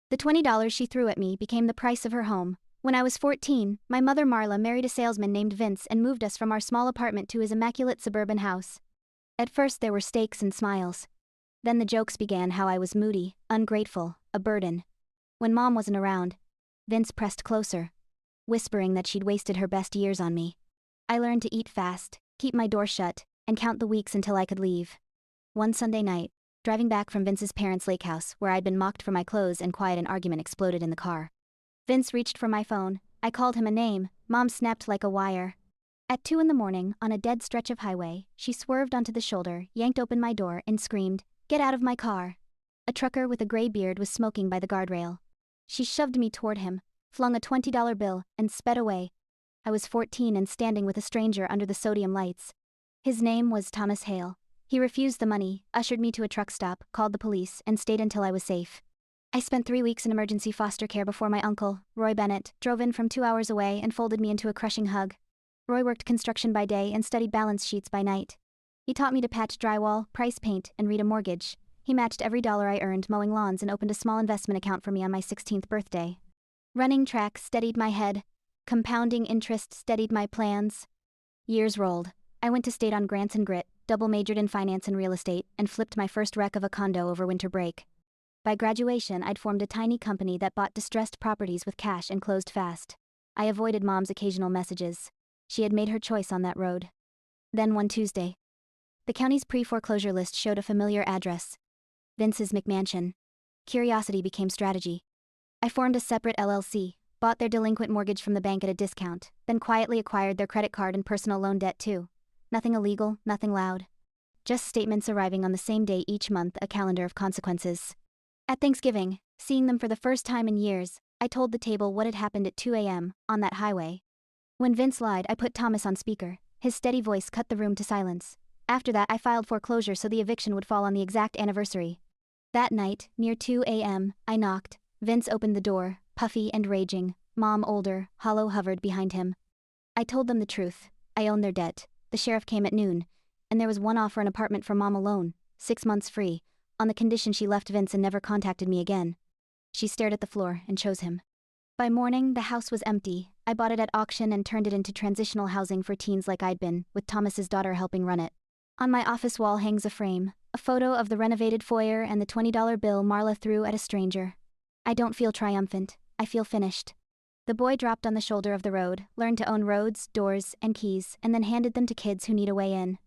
The $20 she threw at me became the price of her home. When I was 14, my mother Marla married a salesman named Vince and moved us from our small apartment to his immaculate suburban house. At first there were steaks and smiles. Then the jokes began how I was moody, ungrateful, a burden. When Mom wasn't around, Vince pressed closer, whispering that she'd wasted her best years on me. I learned to eat fast, keep my door shut, and count the weeks until I could leave. One Sunday night, driving back from Vince's parents' lake house where I'd been mocked for my clothes and quiet, an argument exploded in the car. Vince reached for my phone. I called him a name. Mom snapped like a wire. At 2 in the morning, on a dead stretch of highway, she swerved onto the shoulder, yanked open my door, and screamed, "Get out of my car!" A trucker with a gray beard was smoking by the guardrail. She shoved me toward him, flung a $20 bill, and sped away. I was 14 and standing with a stranger under the sodium lights. His name was Thomas Hale. He refused the money, ushered me to a truck stop, called the police, and stayed until I was safe. I spent 3 weeks in emergency foster care before my uncle, Roy Bennett, drove in from 2 hours away and folded me into a crushing hug. Roy worked construction by day and studied balance sheets by night. He taught me to patch drywall, price paint, and read a mortgage. He matched every dollar I earned mowing lawns and opened a small investment account for me on my 16th birthday. Running track steadied my head. Compounding interest steadied my plans. Years rolled. I went to state on grants and grit, double majored in finance and real estate, and flipped my first wreck of a condo over winter break. By graduation, I'd formed a tiny company that bought distressed properties with cash and closed fast. I avoided Mom's occasional messages. She had made her choice on that road. Then one Tuesday, the county's pre-foreclosure list showed a familiar address. Vince's McMansion. Curiosity became strategy. I formed a separate LLC, bought their delinquent mortgage from the bank at a discount, then quietly acquired their credit card and personal loan debt too. Nothing illegal, nothing loud. Just statements arriving on the same day each month, a calendar of consequences. At Thanksgiving, seeing them for the first time in years, I told the table what had happened at 2 a.m., on that highway. When Vince lied, I put Thomas on speaker. His steady voice cut the room to silence. After that, I filed foreclosure so the eviction would fall on the exact anniversary. That night, near 2 a.m., I knocked. Vince opened the door, puffy and raging. Mom, older, hollow, hovered behind him. I told them the truth. I owned their debt. The sheriff came at noon, and there was one offer an apartment for Mom alone, 6 months free, on the condition she left Vince and never contacted me again. She stared at the floor and chose him. By morning, the house was empty. I bought it at auction and turned it into transitional housing for teens like I'd been, with Thomas's daughter helping run it. On my office wall hangs a frame, a photo of the renovated foyer and the $20 bill Marla threw at a stranger. I don't feel triumphant. I feel finished. The boy dropped on the shoulder of the road, learned to own roads, doors, and keys, and then handed them to kids who need a way in.